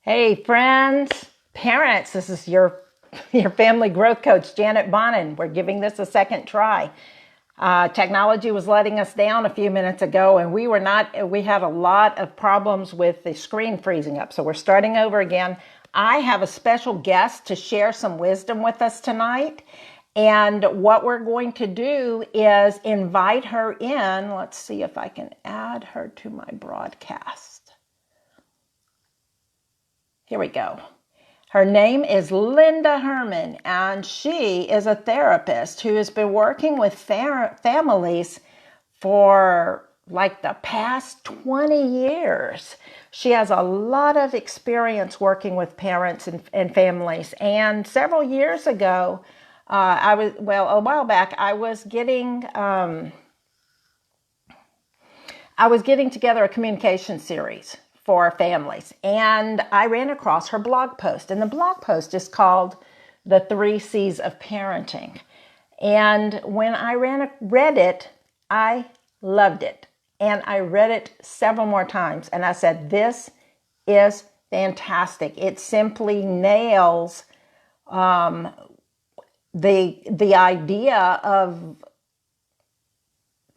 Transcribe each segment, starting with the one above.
Hey, friends, parents, this is your family growth coach, Janet Bonnin. We're giving this a second try. Technology was letting us down a few minutes ago, and we had a lot of problems with the screen freezing up. So we're starting over again. I have a special guest to share some wisdom with us tonight. And what we're going to do is invite her in. Let's see if I can add her to my broadcast. Here we go. Her name is Linda Hermann, and she is a therapist who has been working with families for like the past 20 years. She has a lot of experience working with parents and families. And several years ago, a while back, I was getting together a communication series for families, and I ran across her blog post. And the blog post is called The Three C's of Parenting. And when I read it, I loved it. And I read it several more times. And I said, this is fantastic. It simply nails the idea of,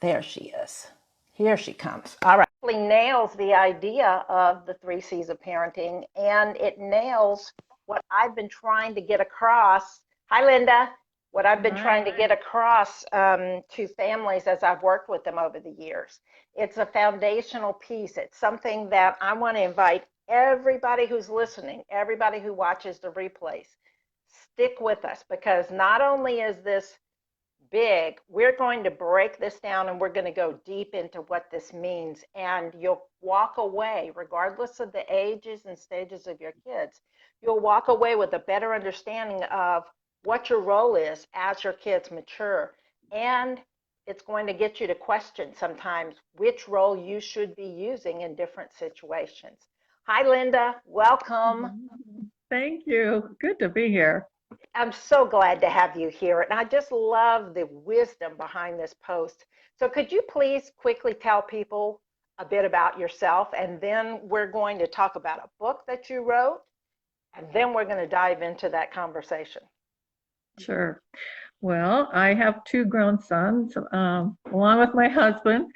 there she is. Here she comes. All right. It nails the idea of the three C's of parenting, and it nails what I've been trying to get across. Hi, Linda. What I've been trying to get across to families as I've worked with them over the years. It's a foundational piece. It's something that I want to invite everybody who's listening, everybody who watches the replays, stick with us, because not only is this big, we're going to break this down and we're going to go deep into what this means. And you'll walk away, regardless of the ages and stages of your kids, you'll walk away with a better understanding of what your role is as your kids mature. And it's going to get you to question sometimes which role you should be using in different situations. Hi, Linda. Welcome. Thank you. Good to be here. I'm so glad to have you here. And I just love the wisdom behind this post. So could you please quickly tell people a bit about yourself? And then we're going to talk about a book that you wrote. And then we're going to dive into that conversation. Sure. Well, I have two grown sons, along with my husband,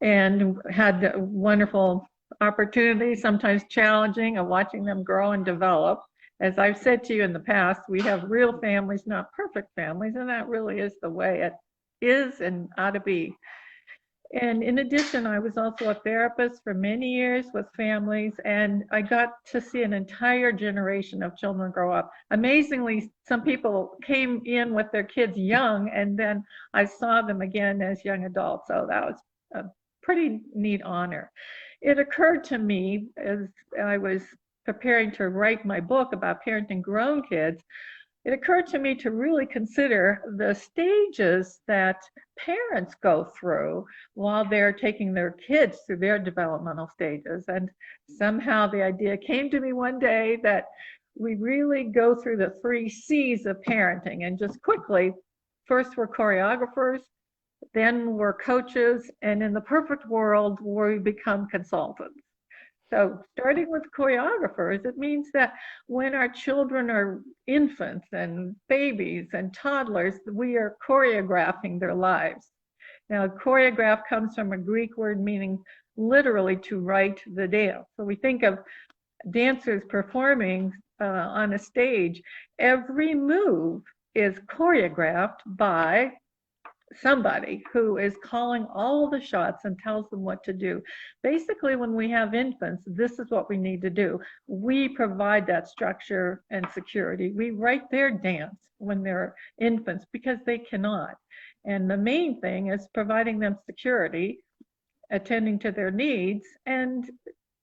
and had the wonderful opportunity, sometimes challenging, of watching them grow and develop. As I've said to you in the past, we have real families, not perfect families, and that really is the way it is and ought to be. And in addition, I was also a therapist for many years with families, and I got to see an entire generation of children grow up. Amazingly, some people came in with their kids young, and then I saw them again as young adults. So that was a pretty neat honor. It occurred to me as I was preparing to write my book about parenting grown kids, it occurred to me to really consider the stages that parents go through while they're taking their kids through their developmental stages. And somehow the idea came to me one day that we really go through the three C's of parenting. And just quickly, first we're choreographers, then we're coaches, and in the perfect world, we become consultants. So starting with choreographers, it means that when our children are infants and babies and toddlers, we are choreographing their lives. Now, choreograph comes from a Greek word meaning literally to write the dance. So we think of dancers performing on a stage. Every move is choreographed by somebody who is calling all the shots and tells them what to do. Basically, when we have infants, this is what we need to do. We provide that structure and security. We write their dance when they're infants because they cannot. And the main thing is providing them security, attending to their needs, and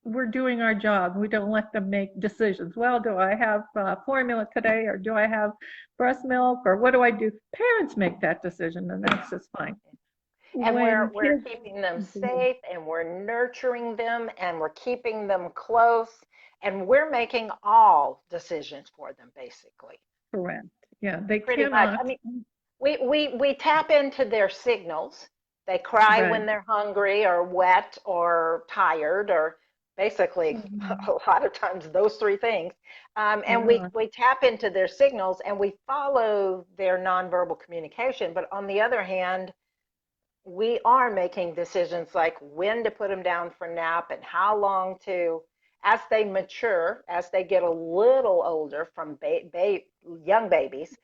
we're doing our job. We don't let them make decisions. Well, do I have formula today, or do I have breast milk, or what do I do? Parents make that decision, and that's just fine. And When we're kids, keeping them safe, and we're nurturing them, and we're keeping them close, and we're making all decisions for them, basically. correct, yeah, they Pretty much. I cannot, mean, we tap into their signals. They cry right, when they're hungry or wet or tired, or basically Mhm. a lot of times those three things. And Yeah. we tap into their signals and we follow their nonverbal communication. But on the other hand, we are making decisions like when to put them down for nap and how long to, as they mature, as they get a little older from young babies,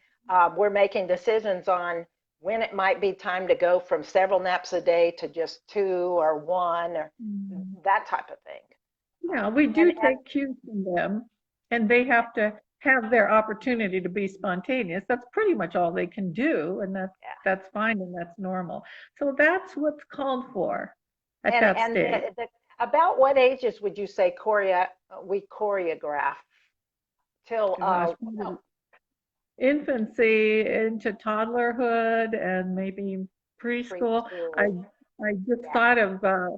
we're making decisions on when it might be time to go from several naps a day to just two or one or Mhm. that type of thing. Yeah, we And do take cues from them, and they have to have their opportunity to be spontaneous. That's pretty much all they can do, and yeah, that's fine and that's normal. So that's what's called for at that and stage. about what ages would you say we choreograph till Gosh, probably infancy into toddlerhood and maybe preschool. I preschool? I just Yeah. thought of a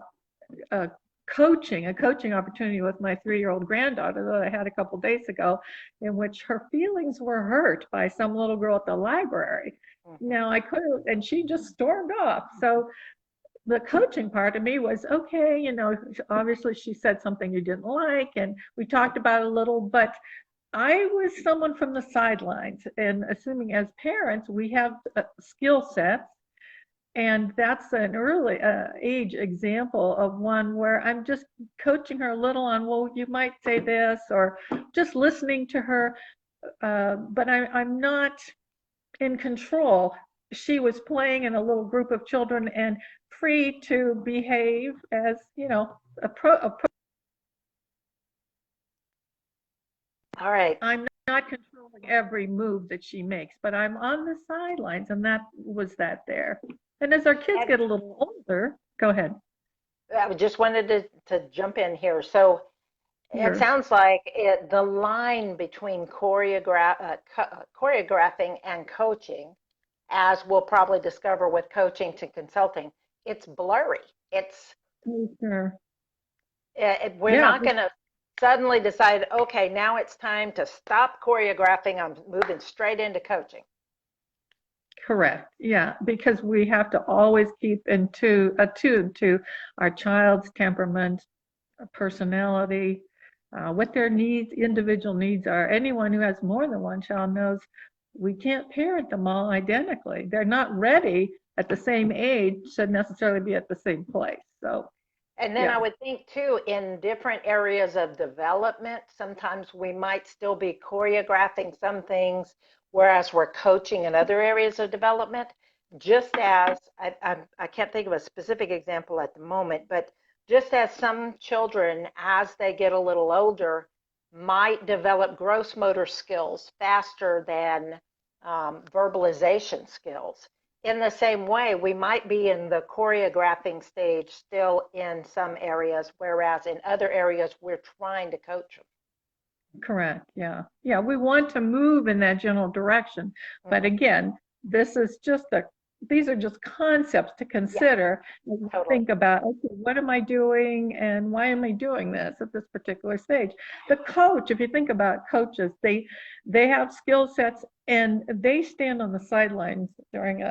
a coaching opportunity with my 3-year-old granddaughter that I had a couple days ago, in which her feelings were hurt by some little girl at the library. Mhm. Now I could, and she just stormed off. So the coaching part of me was okay, obviously she said something you didn't like, and we talked about it a little, but I was someone from the sidelines, and assuming as parents we have skill sets, and that's an early age example of one where I'm just coaching her a little on, well, you might say this, or just listening to her, but I'm not in control. She was playing in a little group of children and free to behave as, a All right. I'm not controlling every move that she makes, but I'm on the sidelines, and that was that there. And as our kids And get a little older, go ahead. I just wanted to jump in here. So it Here, sounds like the line between choreographing and coaching, as we'll probably discover with coaching to consulting, it's blurry. It's sure. we're Yeah, not going to suddenly decide, okay, now it's time to stop choreographing. I'm moving straight into coaching. correct. Yeah, because we have to always keep attuned to our child's temperament, personality, what their needs, individual needs are. Anyone who has more than one child knows we can't parent them all identically. They're not ready at the same age to necessarily be at the same place. So, And then yeah, I would think too, in different areas of development, sometimes we might still be choreographing some things, whereas we're coaching in other areas of development. Just as I can't think of a specific example at the moment, but just as some children, as they get a little older, might develop gross motor skills faster than verbalization skills, in the same way, we might be in the choreographing stage still in some areas, whereas in other areas, we're trying to coach them. correct. Yeah. Yeah, we want to move in that general direction. But Hmm. again, this is just these are just concepts to Yeah, consider as we totally. think about, okay, what am I doing and why am I doing this at this particular stage? The coach, if you think about coaches, they have skill sets and they stand on the sidelines during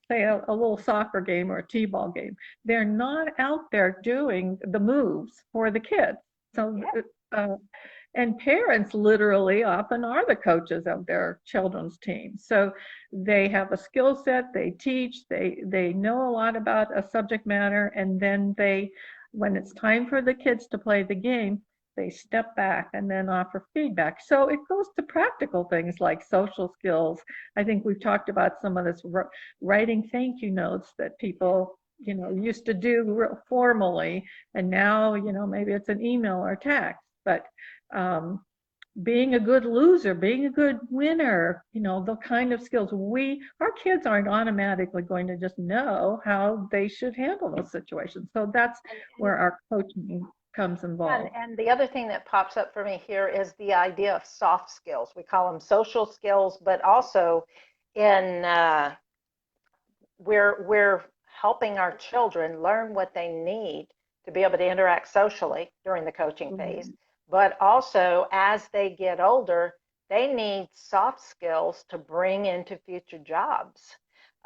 say a little soccer game or a t-ball game. They're not out there doing the moves for the kids. So Yeah. uh, and parents literally often are the coaches of their children's teams. So they have a skill set, they teach, they know a lot about a subject matter, and then when it's time for the kids to play the game, they step back and then offer feedback. So it goes to practical things like social skills. I think we've talked about some of this writing thank you notes that people used to do formally, and now maybe it's an email or text, but um, being a good loser, being a good winner, the kind of skills our kids aren't automatically going to just know how they should handle those situations. So that's And, where our coaching comes involved. and the other thing that pops up for me here is the idea of soft skills. We call them social skills, but also in we're helping our children learn what they need to be able to interact socially during the coaching phase, but also as they get older, they need soft skills to bring into future jobs.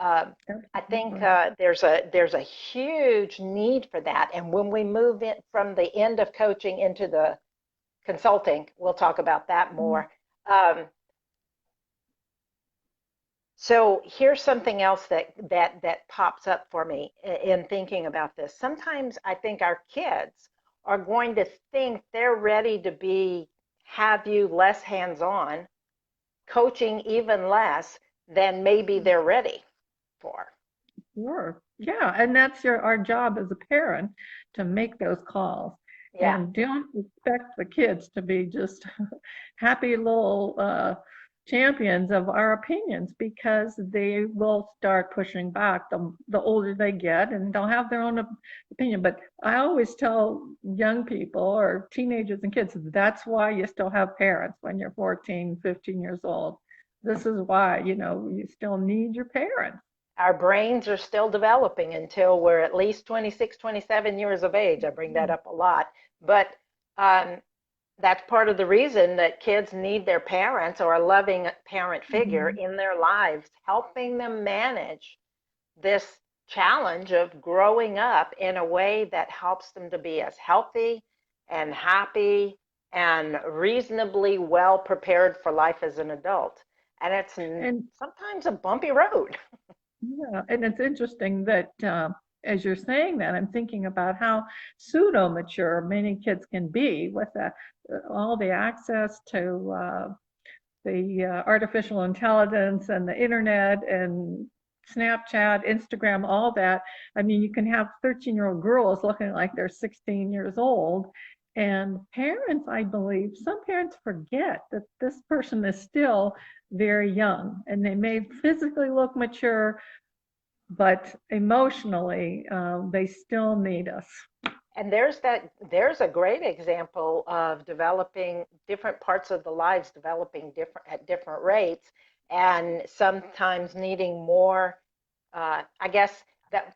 I think Absolutely. there's a huge need for that. And when we move in from the end of coaching into the consulting, we'll talk about that more. Um, so here's something else that pops up for me in thinking about this. Sometimes I think our kids are going to think they're ready to be have you less hands-on, coaching even less than maybe they're ready for. Sure. Yeah, and that's our job as a parent to make those calls. Yeah. And don't expect the kids to be just happy little champions of our opinions because they will start pushing back the older they get and they'll have their own opinion. But I always tell young people or teenagers and kids, that's why you still have parents when you're 14, 15 years old. This is why, you still need your parents. Our brains are still developing until we're at least 26, 27 years of age. I bring that up a lot. But um, that's part of the reason that kids need their parents or a loving parent figure Mhm. in their lives, helping them manage this challenge of growing up in a way that helps them to be as healthy and happy and reasonably well prepared for life as an adult. And it's And sometimes a bumpy road. yeah, and it's interesting that as you're saying that, I'm thinking about how pseudo mature many kids can be with all the access to the artificial intelligence and the internet and Snapchat, Instagram, all that. I mean, you can have 13-year-old girls looking like they're 16 years old. And parents, I believe, some parents forget that this person is still very young and they may physically look mature, but emotionally, they still need us. And there's a great example of developing different parts of the lives developing different at different rates and sometimes needing more I guess that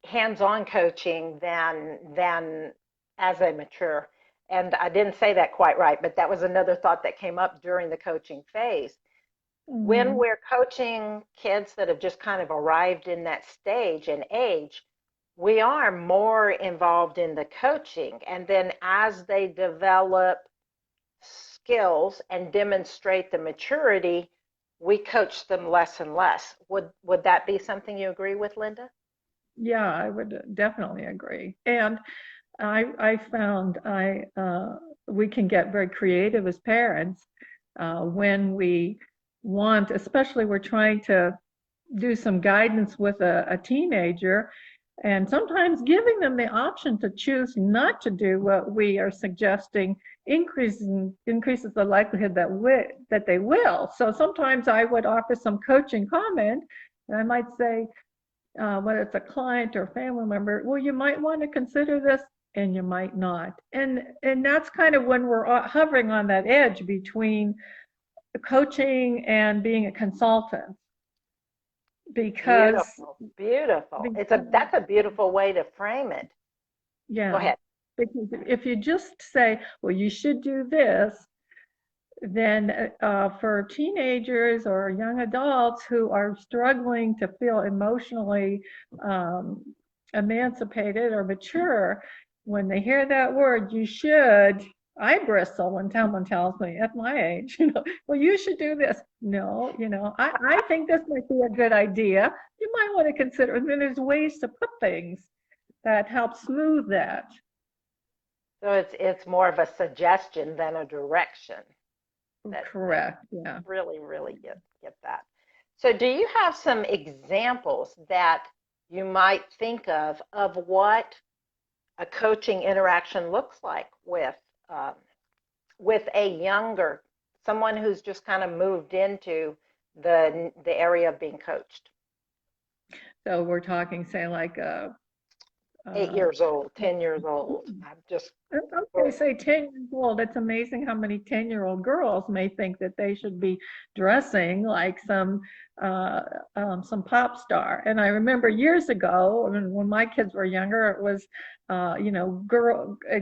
hands-on coaching than as they mature. And I didn't say that quite right, but that was another thought that came up during the coaching phase. When Mhm. we're coaching kids that have just kind of arrived in that stage and age, we are more involved in the coaching. And then as they develop skills and demonstrate the maturity, we coach them less and less. Would that be something you agree with, Linda? Yeah, I would definitely agree. And I found we can get very creative as parents when we want, especially we're trying to do some guidance with a teenager, and sometimes giving them the option to choose not to do what we are suggesting increases the likelihood that they will. So sometimes I would offer some coaching comment, and I might say, whether it's a client or family member, well, you might want to consider this and you might not. And that's kind of when we're hovering on that edge between coaching and being a consultant because Beautiful, beautiful. It's a because that's a beautiful way to frame it. Go yeah, ahead. because if you just say, well, you should do this, then for teenagers or young adults who are struggling to feel emotionally um, emancipated or mature, when they hear that word, you should, I bristle when someone tells me at my age, well, you should do this. No, I think this might be a good idea. You might want to consider, and then there's ways to put things that help smooth that. So it's more of a suggestion than a direction. That Correct. Yeah. really get that. So do you have some examples that you might think of what a coaching interaction looks like um, with a younger someone who's just kind of moved into the area of being coached? So we're talking, say, like 8 years old, uh, 10 years old. I'm just okay, say 10 years old. It's amazing how many 10-year-old girls may think that they should be dressing like uh, some pop star. And I remember years ago, when my kids were younger, it was,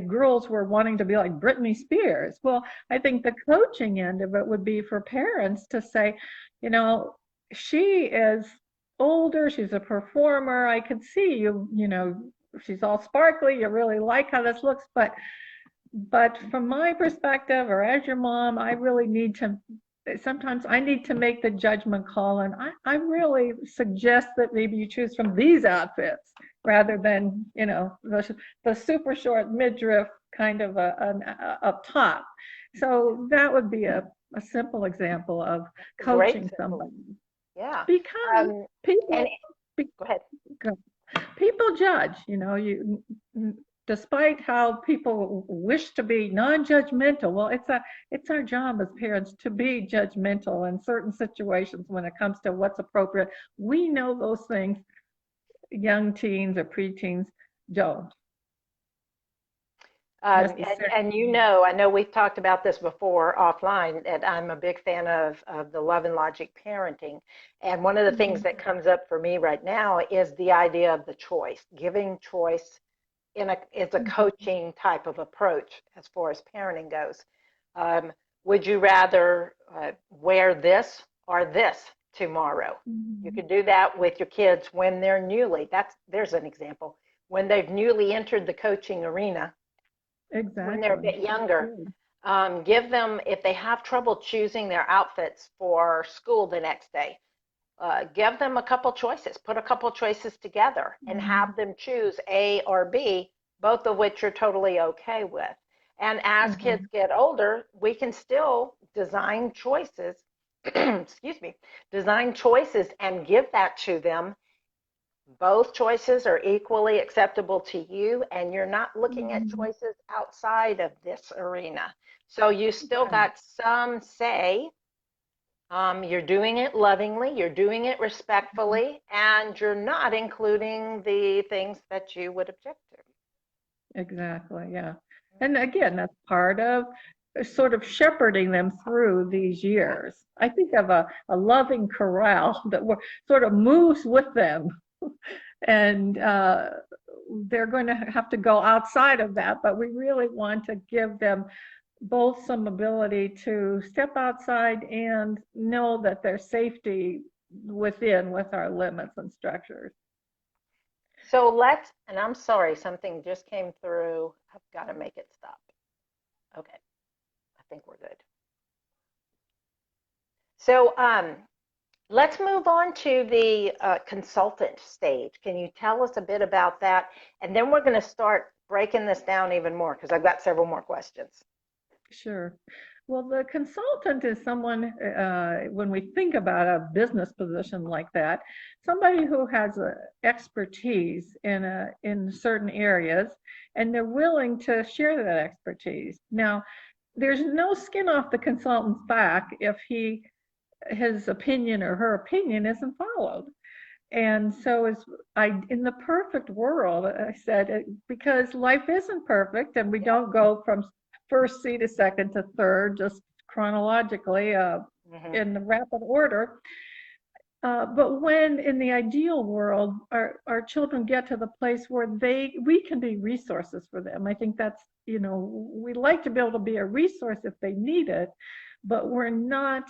girls were wanting to be like Britney Spears. Well, I think the coaching end of it would be for parents to say, you know, she is older, she's a performer. I could see she's all sparkly. You really like how this looks, but from my perspective, or as your mom, I really need to, sometimes I need to make the judgment call. And I really suggest that maybe you choose from these outfits rather than, the super short midriff kind of up top. So that would be a simple example of Great coaching simple. somebody Yeah. because Um, and people, go ahead. people judge, despite how people wish to be non-judgmental. Well, it's our job as parents to be judgmental in certain situations when it comes to what's appropriate. We know those things young teens or preteens don't necessarily. And I know we've talked about this before offline, that I'm a big fan of the love and logic parenting. And one of the things Mhm. that comes up for me right now is the idea of the choice, giving choice is a coaching type of approach as far as parenting goes. Um, would you rather wear this or this tomorrow? You Mhm. could do that with your kids when they're there's an example, when they've newly entered the coaching arena, when they're a Exactly. bit That's younger. good. Give them, if they have trouble choosing their outfits for school the next day, give them a couple choices, put a couple choices together and Mhm. have them choose A or B, both of which you're totally okay with. And as kids Mhm. get older, we can still design choices, excuse me, design choices and give that to them. Both choices are equally acceptable to you, and you're not looking at Mhm. choices outside of this arena. So you still Right. got some say. You're doing it lovingly, you're doing it Mhm. respectfully, and you're not including the things that you would object to. Exactly, yeah. And again, that's part of sort of shepherding them through these Yeah. years. I think of a loving corral that sort of moves with them. And they're going to have to go outside of that, but we really want to give them both some ability to step outside and know that there's safety within with our limits and structures. So and I'm sorry, something just came through. I've got to make it stop. Okay, I think we're good. So let's move on to the consultant stage. Can you tell us a bit about that? And then we're going to start breaking this down even more because I've got several more questions. Sure. Well, the consultant is someone, when we think about a business position like that, somebody who has expertise in certain areas, and they're willing to share that expertise. Now, there's no skin off the consultant's back if his opinion or her opinion isn't followed. And so in the perfect world, I said, because life isn't perfect and we Yeah. don't go from first C to second to third, just chronologically, Hmm. in the rapid order. But when in the ideal world, our children get to the place where we can be resources for them. I think that's, we like to be able to be a resource if they need it, but we're not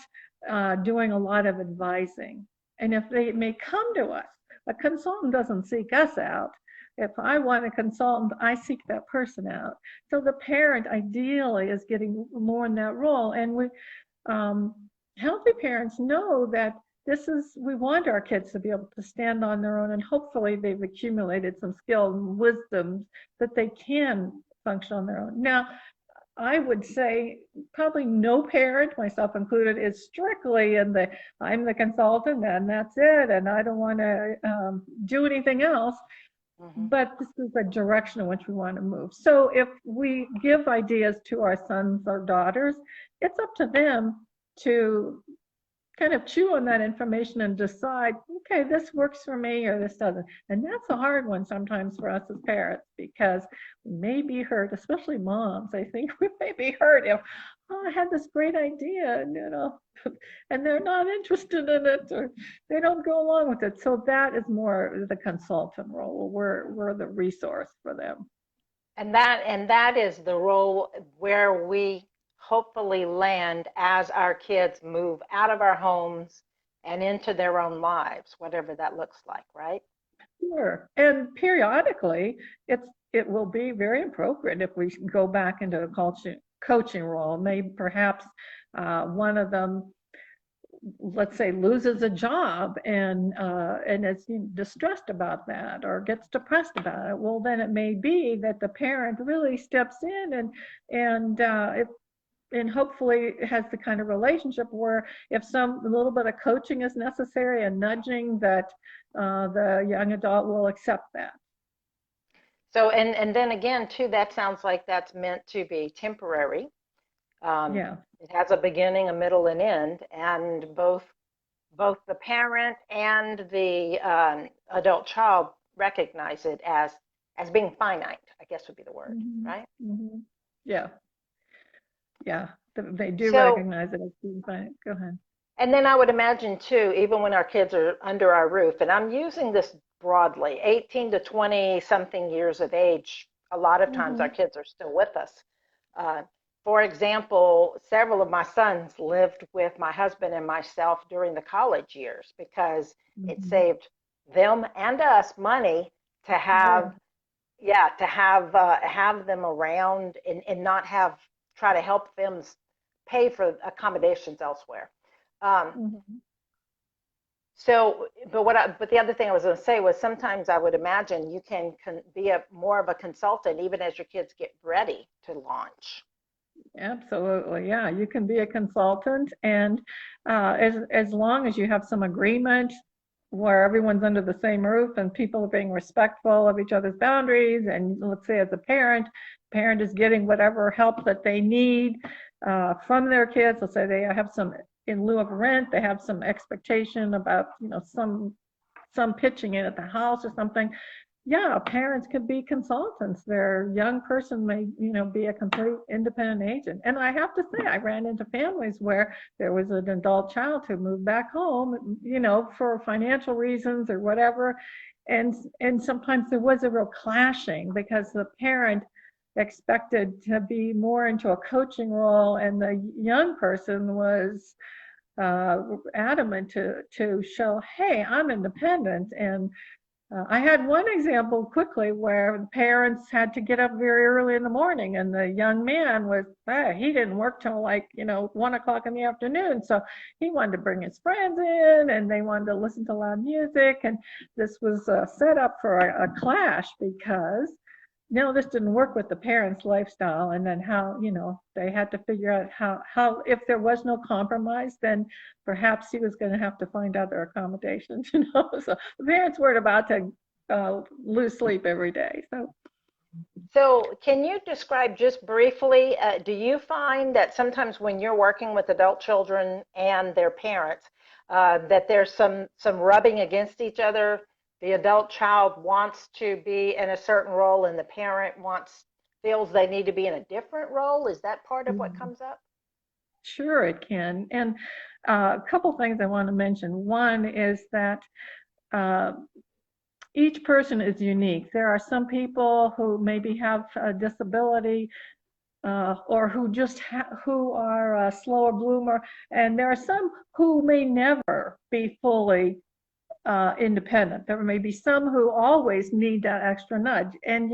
doing a lot of advising. And if they may come to us, a consultant doesn't seek us out. If I want a consultant, I seek that person out. So the parent ideally is getting more in that role. And um, healthy parents know that we want our kids to be able to stand on their own, and hopefully they've accumulated some skill and wisdom that they can function on their own. Now, I would say probably no parent, myself included, is strictly in I'm the consultant and that's it, and I don't want to do anything else. Hmm. But this is a direction in which we want to move. So if we give ideas to our sons or daughters, it's up to them to kind of chew on that information and decide, okay, this works for me or this doesn't. And that's a hard one sometimes for us as parents because we may be hurt, especially moms. I think we may be hurt if, oh, I had this great idea, and and they're not interested in it or they don't go along with it. So that is more the consultant role. We're the resource for them. And that is the role where we hopefully land as our kids move out of our homes and into their own lives, whatever that looks like, right? Sure. And periodically, it will be very appropriate if we go back into a coaching role. Maybe perhaps one of them, let's say, loses a job and is distressed about that or gets depressed about it. Well, then it may be that the parent really steps in and hopefully has the kind of relationship where if some a little bit of coaching is necessary and nudging, that the young adult will accept that. So, and then again, too, that sounds like that's meant to be temporary. Yeah. It has a beginning, a middle, and end, and both the parent and the adult child recognize it as being finite, I guess would be the word, Hmm. right? Hmm. Yeah. Yeah. They do So, recognize it as being fine. Go ahead. and then I would imagine too, even when our kids are under our roof, and I'm using this broadly, 18 to 20 something years of age, a lot of times our Hmm. kids are still with us. Uh, for example, several of my sons lived with my husband and myself during the college years because it Hmm. saved them and us money to Yeah. have, yeah, to have them around and not have try to help them pay for accommodations elsewhere. Um, Hmm. but the other thing I was going to say was sometimes I would imagine you can be a more of a consultant even as your kids get ready to launch. Absolutely. Yeah. You can be a consultant, and as long as you have some agreement where everyone's under the same roof and people are being respectful of each other's boundaries, and let's say as a parent is getting whatever help that they need from their kids. Let's say they have some in lieu of rent, they have some expectation about some pitching in at the house or something. Yeah, parents could be consultants. Their young person may, be a complete independent agent. And I have to say, I ran into families where there was an adult child who moved back home, for financial reasons or whatever. And sometimes there was a real clashing because the parent expected to be more into a coaching role, and the young person was adamant to show, hey, I'm independent. And I had one example quickly where the parents had to get up very early in the morning, and the young man he didn't work till like, 1 o'clock in the afternoon. So he wanted to bring his friends in and they wanted to listen to loud music. And this was set up for a clash because no, this didn't work with the parents' lifestyle. And then how, they had to figure out how, if there was no compromise, then perhaps he was going to have to find other accommodations, So the parents weren't about to lose sleep every day. So So, can you describe just briefly, do you find that sometimes when you're working with adult children and their parents, that there's some rubbing against each other? The adult child wants to be in a certain role and the parent feels they need to be in a different role. Is that part of what mm, comes up? sure, it can. And a couple things I want to mention. One is that uh, each person is unique. There are some people who maybe have a disability or who are a slower bloomer, and there are some who may never be fully independent. There may be some who always need that extra nudge, and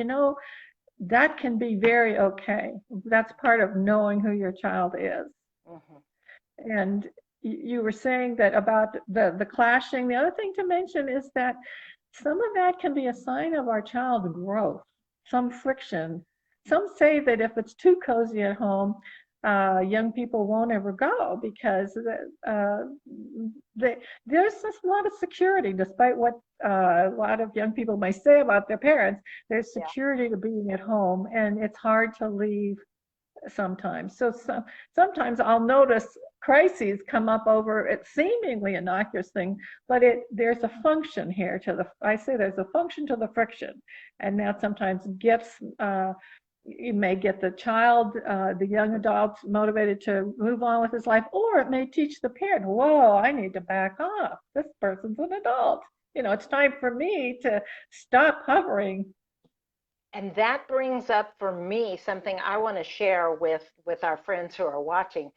that can be very okay. That's part of knowing who your child is. Hmm. And you were saying that about the clashing. The other thing to mention is that some of that can be a sign of our child's growth, some friction. Some say that if it's too cozy at home, young people won't ever go because there's just a lot of security, despite what a lot of young people may say about their parents. There's Yeah. security to being at home, and it's hard to leave sometimes. Sometimes I'll notice crises come up over it seemingly innocuous thing, but there's a function here to I say there's a function to the friction, and that sometimes gets you may get the young adult motivated to move on with his life, or it may teach the parent, whoa, I need to back off. This person's an adult. It's time for me to stop hovering. And that brings up for me something I want to share with our friends who are watching.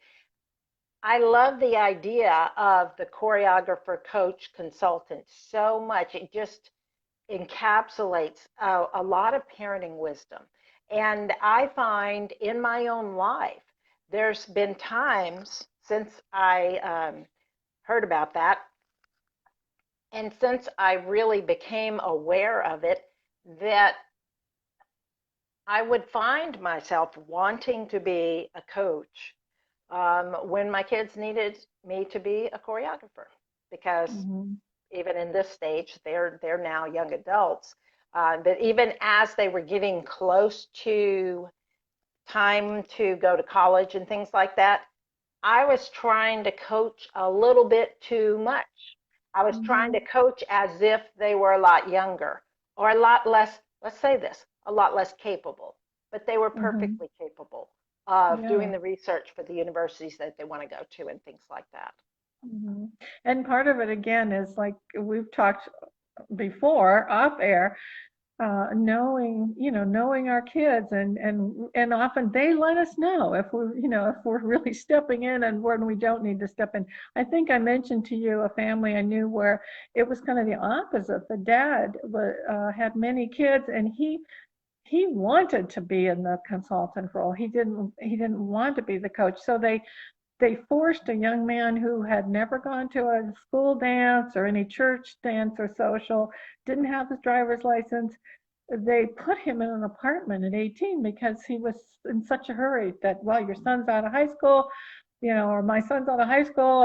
I love the idea of the choreographer, coach, consultant so much. It just encapsulates a lot of parenting wisdom. And I find in my own life, there's been times since I heard about that, and since I really became aware of it, that I would find myself wanting to be a coach when my kids needed me to be a choreographer, because Mhm. even in this stage, they're now young adults. But even as they were getting close to time to go to college and things like that, I was trying to coach a little bit too much. I was trying to Mhm. coach as if they were a lot younger or a lot less, let's say this, a lot less capable, but they were Mhm. perfectly capable of doing Yeah. the research for the universities that they want to go to and things like that. Mhm. And part of it again is like we've talked before off air, knowing, knowing our kids, and often they let us know if we're, if we're really stepping in and when we don't need to step in. I think I mentioned to you a family I knew where it was kind of the opposite. The dad had many kids, and he wanted to be in the consultant role. He didn't want to be the coach. So they forced a young man who had never gone to a school dance or any church dance or social, didn't have his driver's license. They put him in an apartment at 18 because he was in such a hurry that, well, your son's out of high school, or my son's out of high school,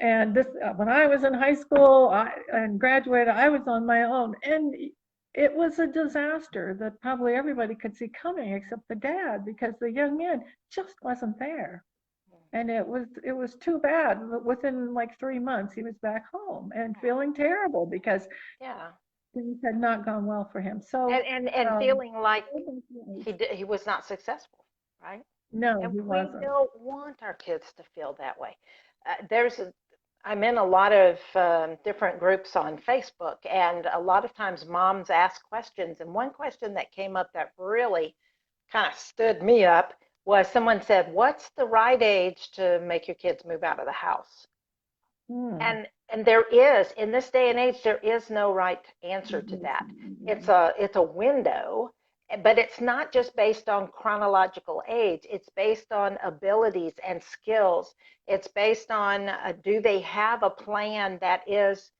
and this when I was in high school and graduated, I was on my own, and it was a disaster that probably everybody could see coming except the dad, because the young man just wasn't there. And it was too bad. Within like 3 months, he was back home and feeling terrible because Yeah. things had not gone well for him. and So, and, and um, feeling like he was not successful, right? no, And he we wasn't. don't want our kids to feel that way. There's a I'm in a lot of different groups on Facebook, and a lot of times moms ask questions. And one question that came up that really kind of stood me up was someone said, "What's the right age to make your kids move out of the house?" Hmm. And there is, in this day and age, there is no right answer to that. It's a window, but it's not just based on chronological age. It's based on abilities and skills. It's based on, do they have a plan that is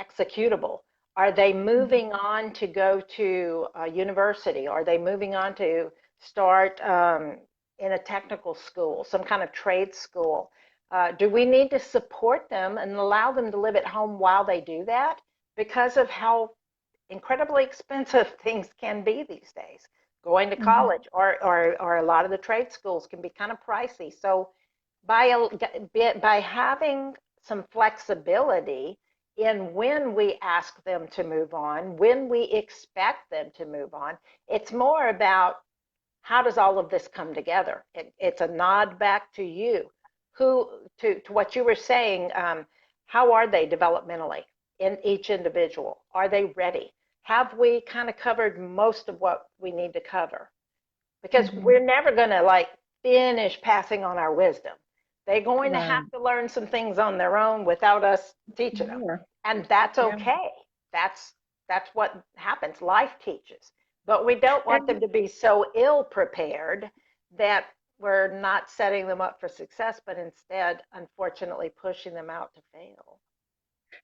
executable? Are they moving on to go to a university? Are they moving on to start in a technical school, some kind of trade school? Do we need to support them and allow them to live at home while they do that, because of how incredibly expensive things can be these days? Going to Hmm. college or a lot of the trade schools can be kind of pricey. So by having some flexibility in when we ask them to move on, when we expect them to move on, it's more about how does all of this come together? It's a nod back to you, who to what you were saying. How are they developmentally in each individual? Are they ready? Have we kind of covered most of what we need to cover? Because Hmm. we're never going to like finish passing on our wisdom. They're going to have Right. to learn some things on their own without us teaching them, Sure. and that's Yeah. okay. That's that's what happens. Life teaches, but we don't want them And to be so ill prepared that we're not setting them up for success, but instead, unfortunately, pushing them out to fail.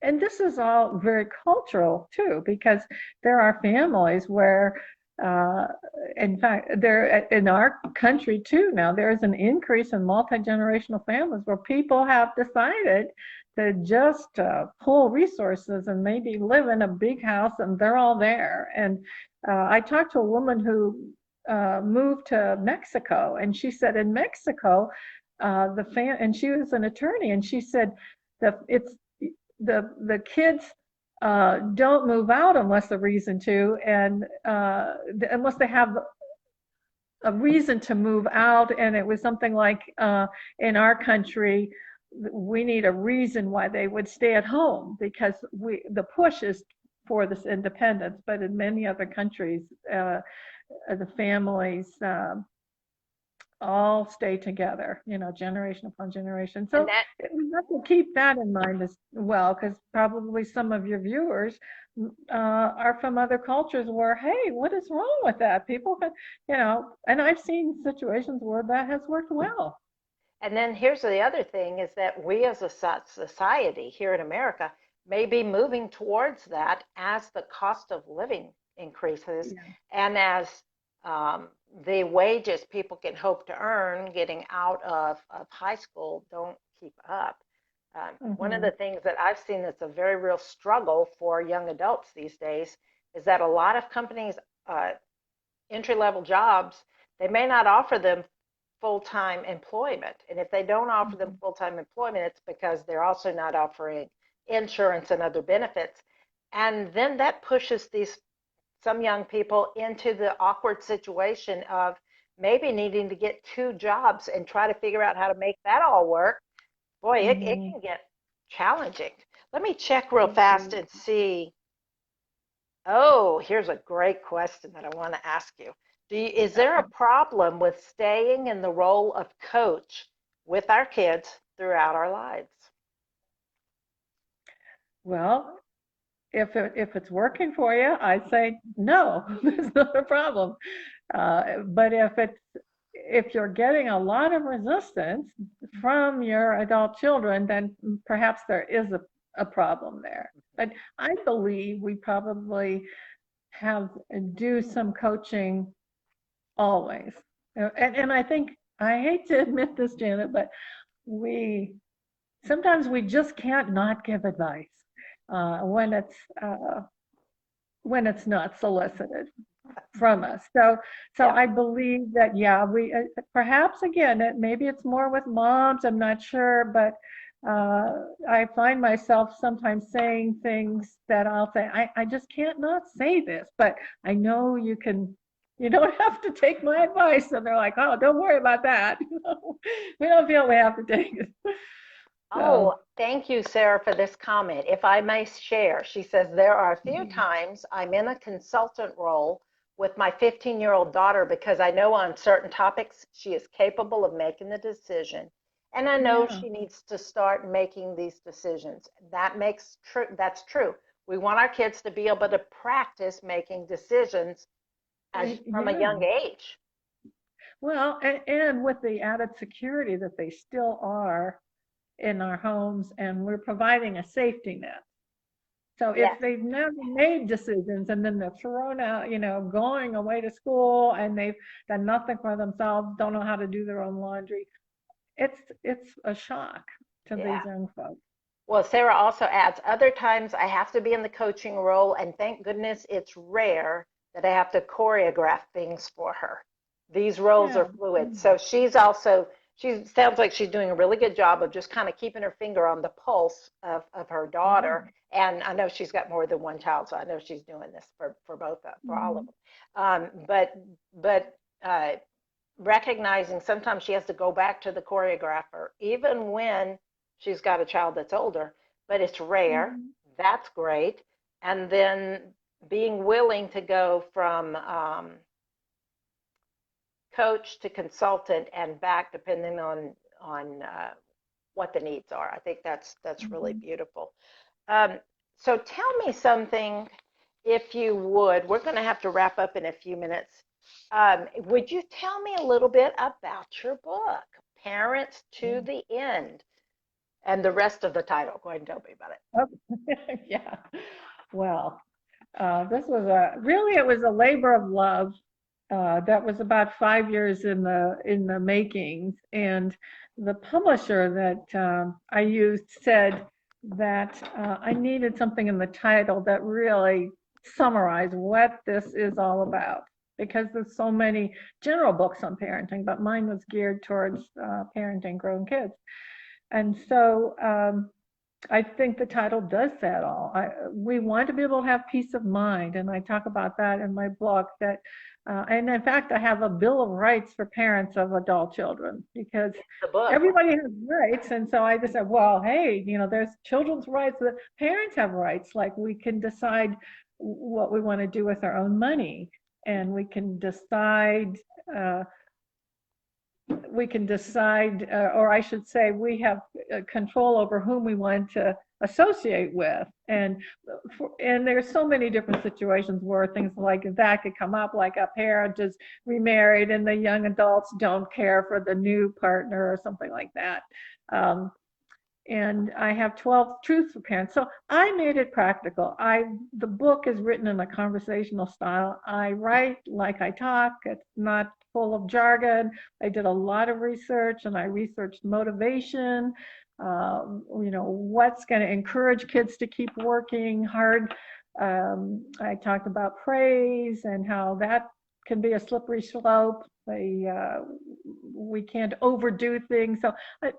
and this is all very cultural too, because there are families where, uh, in fact, there in our country too now, there is an increase in multi-generational families where people have decided to just pull resources and maybe live in a big house and they're all there. And I talked to a woman who moved to Mexico, and she said in Mexico, and she was an attorney, and she said that the kids don't move out unless a reason to, and unless they have a reason to move out. And it was something like, in our country, we need a reason why they would stay at home, because the push is for this independence. But in many other countries, the families all stay together, generation upon generation. And So we have to keep that in mind as well, because probably some of your viewers are from other cultures where, hey, what is wrong with that? People can, and I've seen situations where that has worked well. And then here's the other thing is that we as a society here in America may be moving towards that as the cost of living increases Yeah. and as the wages people can hope to earn getting out of high school don't keep up. One of Hmm. the things that I've seen that's a very real struggle for young adults these days is that a lot of companies, uh, entry level jobs, they may not offer them full-time employment. And if they don't offer them full-time employment, it's because they're also not offering insurance and other benefits. And then that pushes these some young people into the awkward situation of maybe needing to get two jobs and try to figure out how to make that all work. Boy, it Hmm. can get challenging. Let me check real fast and see. Oh, here's a great question that I want to ask you. Is there a Okay. problem with staying in the role of coach with our kids throughout our lives? Well, if it's working for you, I'd say no, there's not a problem. But if you're getting a lot of resistance from your adult children, then perhaps there is a problem there. But I believe we probably have do some coaching always. And I think I hate to admit this, Janet, but we sometimes we just can't not give advice uh, when it's uh, when it's not solicited from us. So Yeah. I believe that, yeah, we perhaps again, maybe it's more with moms, I'm not sure, but I find myself sometimes saying things that I'll say, I just can't not say this, but I know you don't have to take my advice. And they're like, oh, don't worry about that. We don't feel we have to take it. Oh, So, thank you, Sarah, for this comment. If I may share, she says, there are a few mhm. times I'm in a consultant role with my 15-year-old daughter because I know on certain topics she is capable of making the decision. And I know Yeah, she needs to start making these decisions. That's true. We want our kids to be able to practice making decisions as from a yeah. young age. Well, and with the added security that they still are in our homes, and we're providing a safety net. So if Yes. they've never made decisions and then they're thrown out, going away to school and they've done nothing for themselves, don't know how to do their own laundry, it's a shock to Yeah. these young folks. Well, Sarah also adds, other times I have to be in the coaching role, and thank goodness it's rare that I have to choreograph things for her. These roles Yeah. are fluid. So she sounds like she's doing a really good job of just kind of keeping her finger on the pulse of her Yeah. daughter. And I know she's got more than one child, so I know she's doing this for for all of Mhm. them. But recognizing sometimes she has to go back to the choreographer, even when she's got a child that's older, but it's rare. Mhm. That's great. And then being willing to go from coach to consultant and back, depending on what the needs are. I think that's really Mhm. beautiful. Um, so tell me something, if you would. We're going to have to wrap up in a few minutes. Would you tell me a little bit about your book, Parents to the End, and the rest of the title? Go ahead and tell me about it. Oh, yeah. Well, this was it was a labor of love. That was about 5 years in the makings, and the publisher that I used said that I needed something in the title that really summarized what this is all about, because there's so many general books on parenting, but mine was geared towards parenting grown kids, and so I think the title does that all. We want to be able to have peace of mind, and I talk about that in my book. And in fact, I have a Bill of Rights for parents of adult children, because The book. everybody has rights, and so I just said, well, hey, there's children's rights, that parents have rights. Like we can decide what we want to do with our own money, and we can decide. Uh, we can decide, or I should say, we have control over whom we want to associate with. And there's so many different situations where things like that could come up, like a parent is remarried and the young adults don't care for the new partner or something like that. Um, and I have 12 truths for parents. So I made it practical. The book is written in a conversational style. I write like I talk. It's not full of jargon. I did a lot of research, and I researched motivation. What's going to encourage kids to keep working hard. I talked about praise and how that can be a slippery slope. We can't overdo things. So,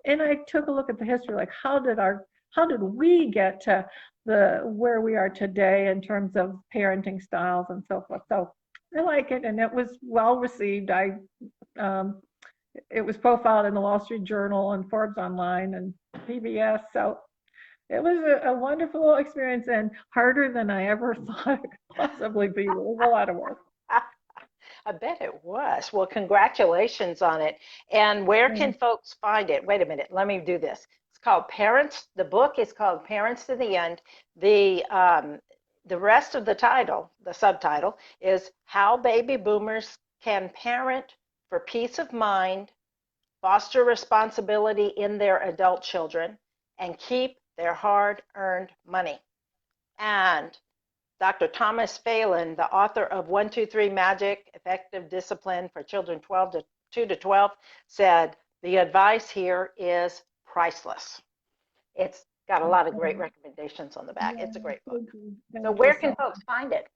and I took a look at the history, like how did we get to where we are today in terms of parenting styles and so forth. So I like it, and it was well received. It was profiled in the Wall Street Journal and Forbes Online and PBS. So it was a wonderful experience, and harder than I ever thought it could possibly be. It was a lot of work. I bet it was. Well, congratulations on it. And where can Mm. folks find it? Wait a minute, let me do this. It's called Parents. The book is called Parents to the End. The rest of the title, the subtitle, is How Baby Boomers Can Parent for Peace of Mind, Foster Responsibility in Their Adult Children, and Keep Their Hard-Earned Money. And Dr. Thomas Phelan, the author of 1, 2, 3 Magic, Effective Discipline for Children 2 to 12, said the advice here is priceless. It's got a lot of great recommendations on the back. Yeah, It's a great book. thank you. So Thank you where so can much. folks find it?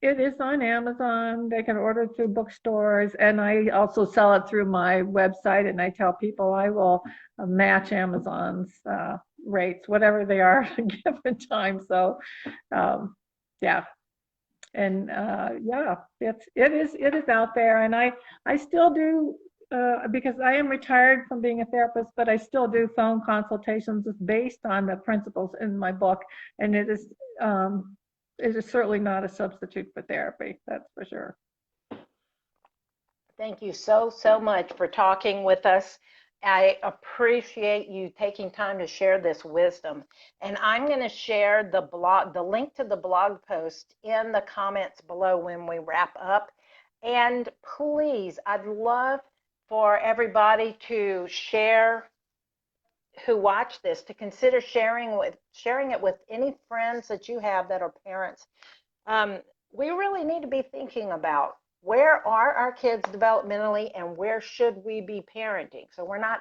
It is on Amazon. They can order it through bookstores, and I also sell it through my website. And I tell people I will match Amazon's rates, whatever they are at a given time. So, um, yeah, and yeah, it is out there, and I still do. Because I am retired from being a therapist, but I still do phone consultations based on the principles in my book, and um, it is certainly not a substitute for therapy, that's for sure. Thank you so, so much for talking with us. I appreciate you taking time to share this wisdom. And I'm going to share the link to the blog post in the comments below when we wrap up. And please, I'd love for everybody to share, who watch this, to consider sharing it with any friends that you have that are parents. um, we really need to be thinking about where are our kids developmentally and where should we be parenting. So we're not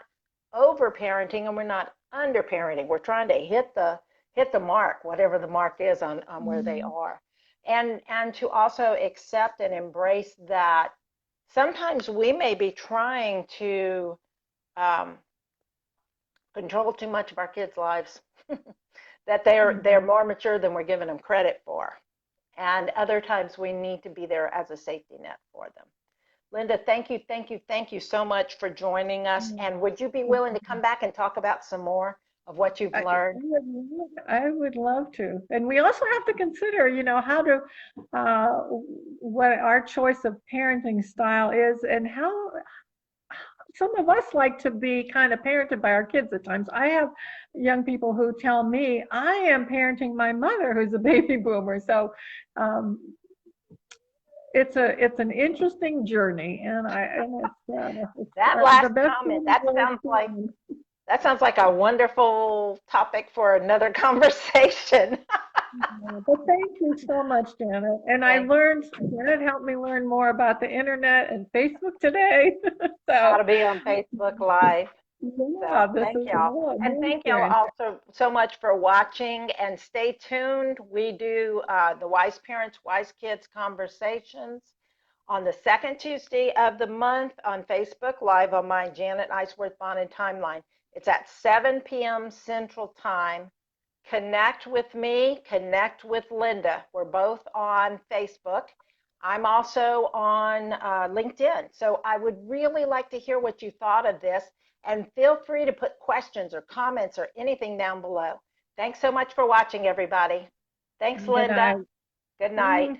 over parenting and we're not under parenting. We're trying to hit the mark, whatever the mark is on where they Mhm. are. And to also accept and embrace that sometimes we may be trying to um, control too much of our kids' lives, that they're Mhm. more mature than we're giving them credit for. And other times we need to be there as a safety net for them. Linda, thank you, thank you, thank you so much for joining us. And would you be willing to come back and talk about some more of what you've learned? I would love to. And we also have to consider, how to, uh, what our choice of parenting style is and how some of us like to be kind of parented by our kids at times. I have young people who tell me I am parenting my mother, who's a baby boomer. So um, it's an interesting journey, and it's That the last best comment, thing is experience. that sounds like a wonderful topic for another conversation. But thank you so much, Janet. And Thank Janet helped me learn more about the internet and Facebook today. How So to be on Facebook Live. yeah, So this thank is y'all. a And new thank y'all experience. also so much for watching, and stay tuned. We do the Wise Parents, Wise Kids conversations on the second Tuesday of the month on Facebook Live on my Janet Iceworth Bonnin timeline. It's at 7 p.m. Central Time. Connect with me, connect with Linda. We're both on Facebook. I'm also on LinkedIn. So I would really like to hear what you thought of this, and feel free to put questions or comments or anything down below. Thanks so much for watching, everybody. Thanks, Good Linda. night. Good night.